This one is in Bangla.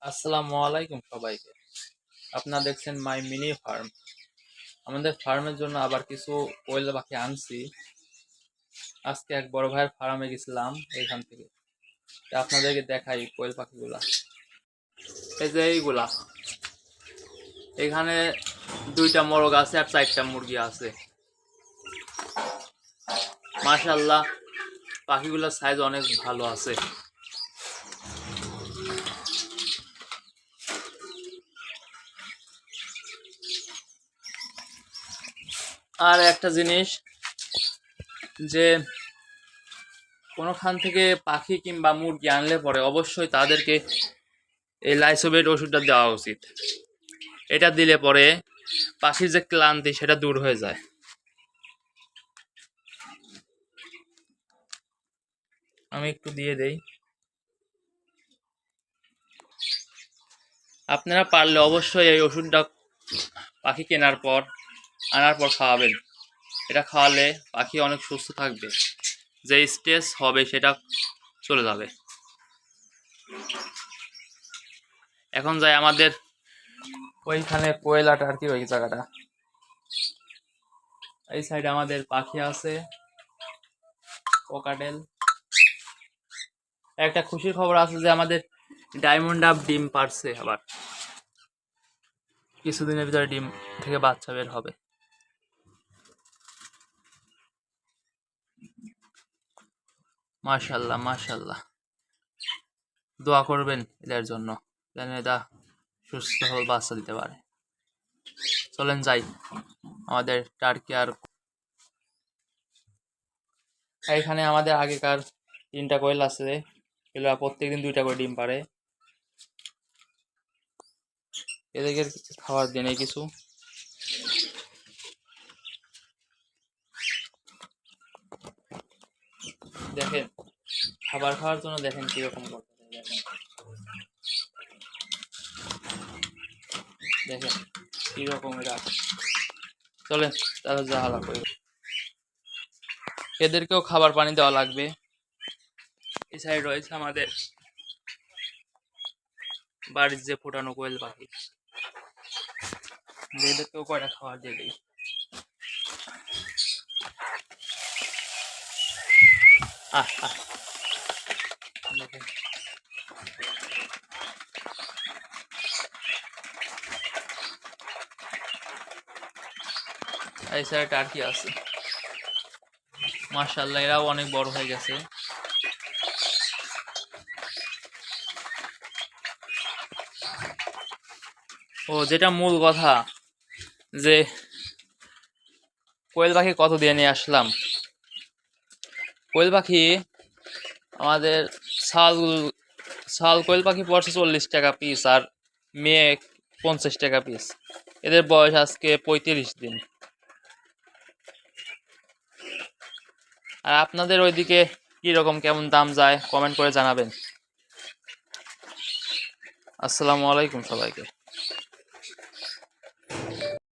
আসসালামু আলাইকুম সবাইকে। আপনারা দেখছেন মাই মিনি ফার্ম। আমাদের ফার্মের জন্য আবার কিছু কোয়েল পাখি আনছি। আজকে এক বড় ভাইয়ের ফার্মে গেছিলাম এখান থেকে। আপনাদেরকে দেখাই কোয়েল পাখিগুলা। এই যে এইগুলা, এখানে দুইটা মোরগ আছে আর চারটা মুরগি আছে। মাশাআল্লাহ, পাখিগুলোর সাইজ অনেক ভালো আছে। আর একটা জিনিস, যে কোনোখান থেকে পাখি কিংবা মুরগি আনলে পরে অবশ্যই তাদেরকে এই লাইসোভেট ওষুধটা দেওয়া উচিত। এটা দিলে পরে পাখির যে ক্লান্তি সেটা দূর হয়ে যায়। আমি একটু দিয়ে দেই। আপনারা পারলে অবশ্যই এই ওষুধটা পাখি আনার পর খাওয়াবেন। এটা খাওয়ালে পাখি অনেক সুস্থ থাকবে, যে স্ট্রেস হবে সেটা চলে যাবে। এখন যাই আমাদের ওইখানে কোয়েলাটা আর কি, ওই জায়গাটা, এই সাইডে আমাদের পাখি আছে, কোকাটেল। একটা খুশির খবর আছে যে আমাদের ডায়মন্ড আপ ডিম পারছে, আবার কিছুদিনের ভিতরে ডিম থেকে বাচ্চা বের হবে। মাশাল্লাহ মাশাল্লাহ, দোয়া করবেন এদের জন্য যেন এরা সুস্থ সবল বাচ্চা দিতে পারে। চলেন যাই আমাদের টার্কি। আর এখানে আমাদের আগেকার 3টা কোয়েল আছে, এগুলা প্রত্যেকদিন 2টা করে ডিম পারে। এদেরকে খাবার দিয়ে নেই কিছু। দেখেন খাবার খাওয়ার জন্য দেখেন কিরকম করতেছে, দেখেন কিরকম এরা। চলেন তাহলে যা হালা করি, এদেরকেও খাবার পানি দেওয়া লাগবে। এই সাইড রয়েছে আমাদের বাড়ির যে ফোটানো কোয়েল পাখি, এদেরকেও কয়টা খাবার দিয়ে দিই। আহ আহ, দেখেন এই সাইডে টার্কি আছে। মাশাআল্লাহ, এরাও অনেক বড় হয়ে গেছে। ও, যেটা মূল কথা, যে কোয়েল পাখি কত দিয়ে নিয়ে আসলাম। কোয়েল পাখি আমাদের শাল শাল কোয়েল পাখি পড়ছে 40 টাকা পিস, আর মেয়ে 50 টাকা পিস। এদের বয়স আজকে 35 দিন। আর আপনাদের ওইদিকে কিরকম কেমন দাম যায় কমেন্ট করে জানাবেন। আসসালামু আলাইকুম সবাইকে।